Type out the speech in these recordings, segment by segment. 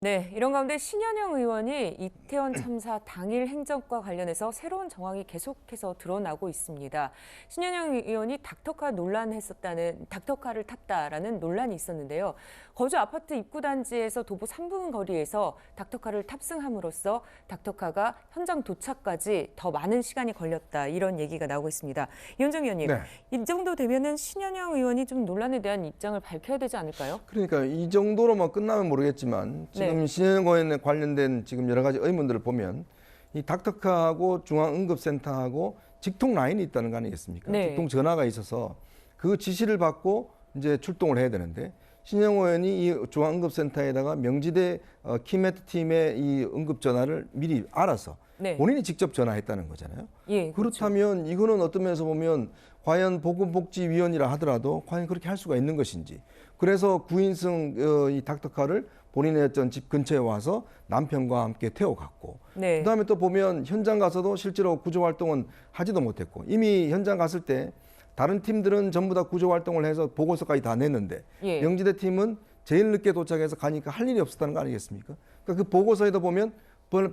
네, 이런 가운데 신현영 의원이 이태원 참사 당일 행적과 관련해서 새로운 정황이 계속해서 드러나고 있습니다. 신현영 의원이 닥터카를 탔다라는 논란이 있었는데요. 거주 아파트 입구 단지에서 도보 3분 거리에서 닥터카를 탑승함으로써 닥터카가 현장 도착까지 더 많은 시간이 걸렸다, 이런 얘기가 나오고 있습니다. 이현정 의원님, 네. 이 정도 되면은 신현영 의원이 좀 논란에 대한 입장을 밝혀야 되지 않을까요? 그러니까 이 정도로만 끝나면 모르겠지만 지금 네. 신현영 의원에 관련된 지금 여러 가지 의문들을 보면 이 닥터카하고 중앙응급센터하고 직통 라인이 있다는 거 아니겠습니까? 네. 직통 전화가 있어서 그 지시를 받고 이제 출동을 해야 되는데 신현영 의원이 이 중앙응급센터에다가 명지대 키메트 팀의 이 응급 전화를 미리 알아서 네. 본인이 직접 전화했다는 거잖아요. 예, 그렇죠. 그렇다면 이거는 어떤 면에서 보면 과연 보건복지위원이라 하더라도 과연 그렇게 할 수가 있는 것인지. 그래서 9인승 이 닥터카를 본인의 어떤 집 근처에 와서 남편과 함께 태워갔고, 네. 그다음에 또 보면 현장 가서도 실제로 구조 활동은 하지도 못했고, 이미 현장 갔을 때 다른 팀들은 전부 다 구조 활동을 해서 보고서까지 다 냈는데 예. 명지대 팀은 제일 늦게 도착해서 가니까 할 일이 없었다는 거 아니겠습니까? 그러니까 그 보고서에도 보면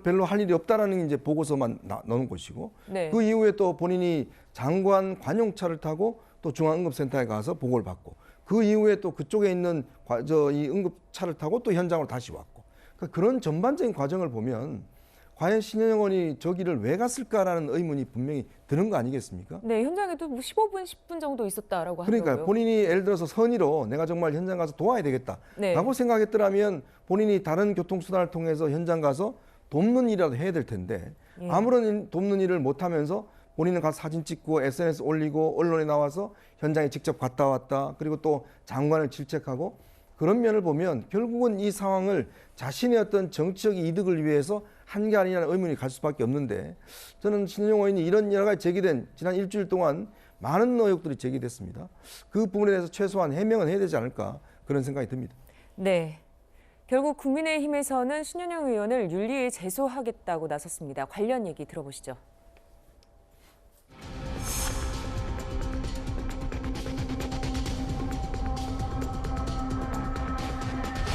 별로 할 일이 없다라는 이제 보고서만 넣은 것이고, 네. 그 이후에 또 본인이 장관 관용차를 타고 또 중앙응급센터에 가서 보고를 받고, 그 이후에 또 그쪽에 있는 이 응급차를 타고 또 현장으로 다시 왔고, 그러니까 그런 전반적인 과정을 보면 과연 신현영 의원이 저기를 왜 갔을까라는 의문이 분명히 드는 거 아니겠습니까? 네, 현장에도 뭐 15분, 10분 정도 있었다라고 하더라고요. 그러니까 본인이 예를 들어서 선의로 내가 정말 현장 가서 도와야 되겠다라고 네. 생각했더라면 본인이 다른 교통수단을 통해서 현장 가서 돕는 일이라도 해야 될 텐데, 예. 아무런 돕는 일을 못하면서 본인은 가서 사진 찍고 SNS 올리고 언론에 나와서 현장에 직접 갔다 왔다, 그리고 또 장관을 질책하고, 그런 면을 보면 결국은 이 상황을 자신의 어떤 정치적 이득을 위해서 한 게 아니냐는 의문이 갈 수밖에 없는데, 저는 신현영 의원이 이런 여러 가지 제기된 지난 일주일 동안 많은 의혹들이 제기됐습니다. 그 부분에 대해서 최소한 해명은 해야 되지 않을까, 그런 생각이 듭니다. 네. 결국 국민의힘에서는 신현영 의원을 윤리에 제소하겠다고 나섰습니다. 관련 얘기 들어보시죠.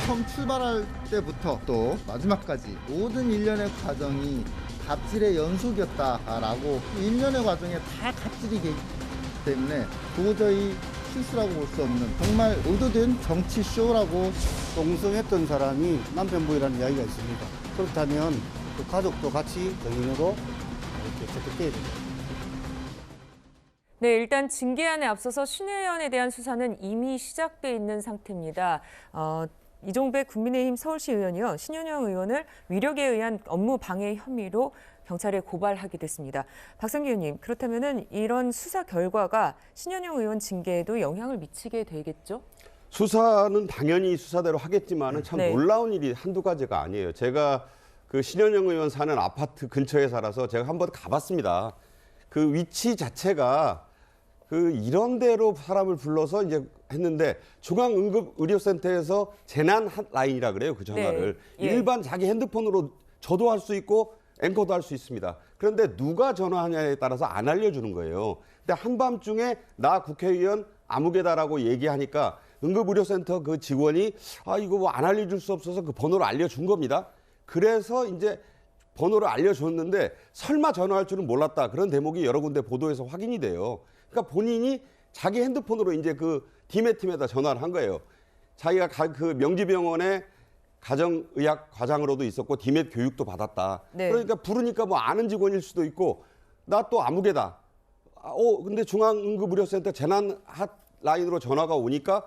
처음 출발할 때부터 또 마지막까지 모든 일련의 과정이 갑질의 연속이었다라고, 일련의 과정에 다 갑질이기 때문에 도저히 실수라고 볼 수 없는 정말 의도된 정치 쇼라고. 동성했던 사람이 남편분이라는 이야기가 있습니다. 그렇다면 그 가족도 같이 정인으로 이렇게 채택돼야 됩니다. 네, 일단 징계안에 앞서서 신 의원에 대한 수사는 이미 시작돼 있는 상태입니다. 이종배 국민의힘 서울시 의원이요, 신현영 의원을 위력에 의한 업무 방해 혐의로 경찰에 고발하게 됐습니다. 박성기 의원님, 그렇다면은 이런 수사 결과가 신현영 의원 징계에도 영향을 미치게 되겠죠? 수사는 당연히 수사대로 하겠지만은 참 네. 놀라운 일이 한두 가지가 아니에요. 제가 그 신현영 의원 사는 아파트 근처에 살아서 제가 한번 가봤습니다. 그 위치 자체가 그 이런 데로 사람을 불러서 이제 했는데, 중앙응급의료센터에서 재난 라인이라 그래요, 그 전화를. 네. 예. 일반 자기 핸드폰으로 저도 할 수 있고 앵커도 할 수 있습니다. 그런데 누가 전화하냐에 따라서 안 알려주는 거예요. 근데 한밤중에 나 국회의원 아무개다라고 얘기하니까 응급의료센터 그 직원이 이거 뭐 안 알려줄 수 없어서 그 번호를 알려준 겁니다. 그래서 이제 번호를 알려줬는데 설마 전화할 줄은 몰랐다, 그런 대목이 여러 군데 보도에서 확인이 돼요. 그러니까 본인이 자기 핸드폰으로 이제 그 디메팀에다 전화를 한 거예요. 자기가 그 명지병원에 가정의학 과장으로도 있었고 디메 교육도 받았다. 네. 그러니까 부르니까 뭐 아는 직원일 수도 있고, 나 또 아무개다. 근데 중앙응급의료센터 재난 핫라인으로 전화가 오니까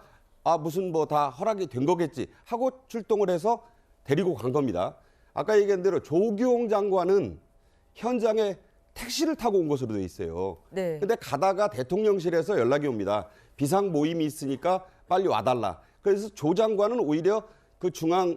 무슨 뭐 다 허락이 된 거겠지 하고 출동을 해서 데리고 간 겁니다. 아까 얘기한 대로 조규홍 장관은 현장에 택시를 타고 온 것으로 돼 있어요. 네. 근데 가다가 대통령실에서 연락이 옵니다. 비상 모임이 있으니까 빨리 와달라. 그래서 조 장관은 오히려 그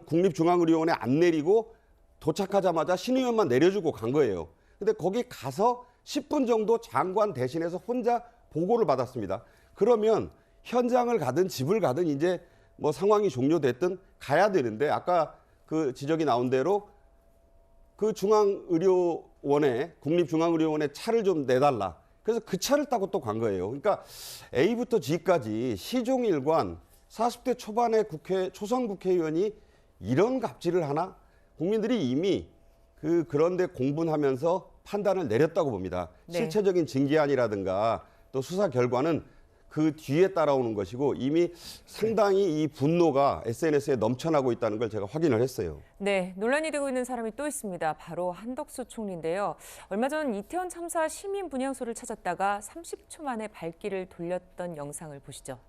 국립중앙의료원에 안 내리고 도착하자마자 신 의원만 내려주고 간 거예요. 근데 거기 가서 10분 정도 장관 대신해서 혼자 보고를 받았습니다. 그러면 현장을 가든 집을 가든 이제 뭐 상황이 종료됐든 가야 되는데, 아까 그 지적이 나온 대로 그 국립중앙의료원에 차를 좀 내달라. 그래서 그 차를 타고 또 간 거예요. 그러니까 A부터 G까지 시종일관 40대 초반의 초선 국회의원이 이런 갑질을 하나? 국민들이 이미 그런데 공분하면서 판단을 내렸다고 봅니다. 네. 실체적인 징계안이라든가 또 수사 결과는 그 뒤에 따라오는 것이고 이미 상당히 이 분노가 SNS에 넘쳐나고 있다는 걸 제가 확인을 했어요. 네, 논란이 되고 있는 사람이 또 있습니다. 바로 한덕수 총리인데요. 얼마 전 이태원 참사 시민 분향소를 찾았다가 30초 만에 발길을 돌렸던 영상을 보시죠.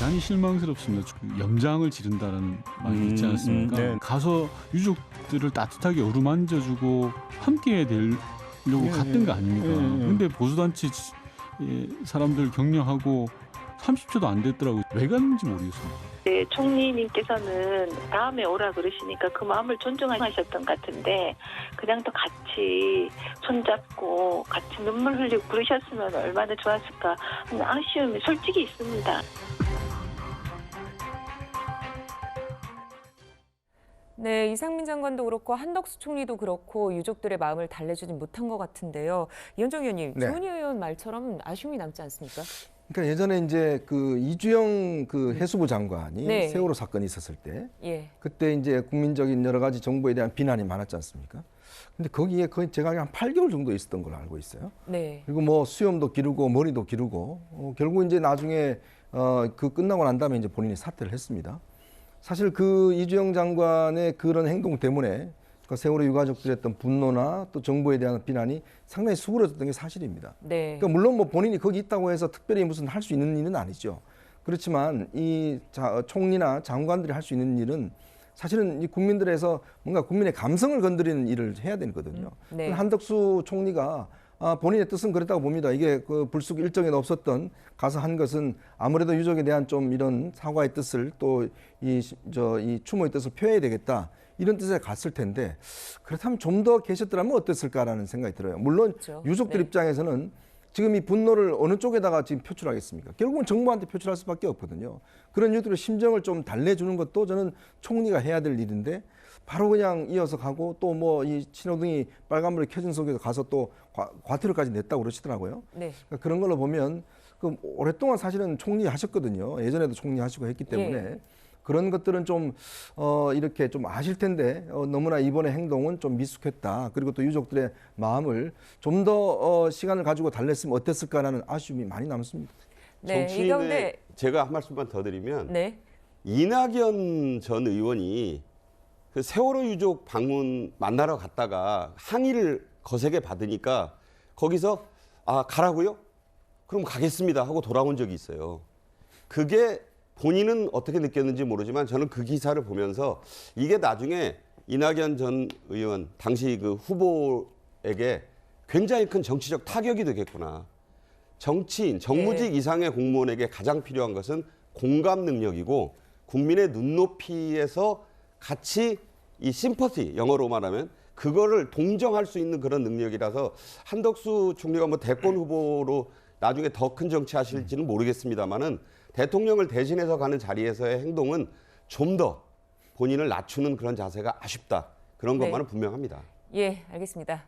대단히 실망스럽습니다. 염장을 지른다는 말이 있지 않습니까? 네. 가서 유족들을 따뜻하게 어루만져주고 함께 되려고 갔던 거 아닙니까? 근데 보수단체 사람들 격려하고 30초도 안 됐더라고요. 왜 갔는지 모르겠습니다. 네, 총리님께서는 다음에 오라 그러시니까 그 마음을 존중하셨던 것 같은데 그냥 또 같이 손잡고 같이 눈물 흘리고 그러셨으면 얼마나 좋았을까 하는 아쉬움이 솔직히 있습니다. 네, 이상민 장관도 그렇고 한덕수 총리도 그렇고 유족들의 마음을 달래주지 못한 것 같은데요. 이현정 의원님, 네. 조은희 의원 말처럼 아쉬움이 남지 않습니까? 그러니까 예전에 이제 그 이주영 그 해수부 장관이 네. 세월호 사건이 있었을 때 예, 그때 이제 국민적인 여러 가지 정부에 대한 비난이 많았지 않습니까? 근데 거기에 거의 제가 한 8개월 정도 있었던 걸로 알고 있어요. 네, 그리고 뭐 수염도 기르고 머리도 기르고 결국 이제 나중에 그 끝나고 난 다음에 이제 본인이 사퇴를 했습니다. 사실 그 이주영 장관의 그런 행동 때문에 그 세월호 유가족들의 어떤 분노나 또 정부에 대한 비난이 상당히 수그러졌던 게 사실입니다. 네, 그러니까 물론 뭐 본인이 거기 있다고 해서 특별히 무슨 할 수 있는 일은 아니죠. 그렇지만 이 총리나 장관들이 할 수 있는 일은 사실은 이 국민들에서 뭔가 국민의 감성을 건드리는 일을 해야 되거든요. 네. 한덕수 총리가 본인의 뜻은 그랬다고 봅니다. 이게 그 불쑥 일정에 없었던 가서 한 것은 아무래도 유족에 대한 좀 이런 사과의 뜻을 또 이 추모의 뜻을 표해야 되겠다. 이런 뜻에 갔을 텐데 그렇다면 좀 더 계셨더라면 어땠을까라는 생각이 들어요. 물론 그렇죠. 유족들 네. 입장에서는 지금 이 분노를 어느 쪽에다가 지금 표출하겠습니까? 결국은 정부한테 표출할 수밖에 없거든요. 그런 유족들의 심정을 좀 달래주는 것도 저는 총리가 해야 될 일인데 바로 그냥 이어서 가고 또 뭐 이 신호등이 빨간불이 켜진 속에서 가서 또 과태료까지 냈다고 그러시더라고요. 네, 그러니까 그런 걸로 보면 그 오랫동안 사실은 총리 하셨거든요. 예전에도 총리 하시고 했기 때문에 예. 그런 것들은 좀 이렇게 좀 아실 텐데 너무나 이번의 행동은 좀 미숙했다. 그리고 또 유족들의 마음을 좀 더 시간을 가지고 달랬으면 어땠을까라는 아쉬움이 많이 남습니다. 네, 이 정치인의 가운데 제가 한 말씀만 더 드리면 네, 이낙연 전 의원이 그 세월호 유족 방문 만나러 갔다가 항의를 거세게 받으니까 거기서 가라고요? 그럼 가겠습니다 하고 돌아온 적이 있어요. 그게 본인은 어떻게 느꼈는지 모르지만 저는 그 기사를 보면서 이게 나중에 이낙연 전 의원 당시 그 후보에게 굉장히 큰 정치적 타격이 되겠구나. 정치인, 정무직 네. 이상의 공무원에게 가장 필요한 것은 공감 능력이고 국민의 눈높이에서 같이 이 심퍼티, 영어로 말하면 그거를 동정할 수 있는 그런 능력이라서 한덕수 총리가 뭐 대권 후보로 나중에 더 큰 정치 하실지는 모르겠습니다만은 대통령을 대신해서 가는 자리에서의 행동은 좀 더 본인을 낮추는 그런 자세가 아쉽다. 그런 네. 것만은 분명합니다. 예, 알겠습니다.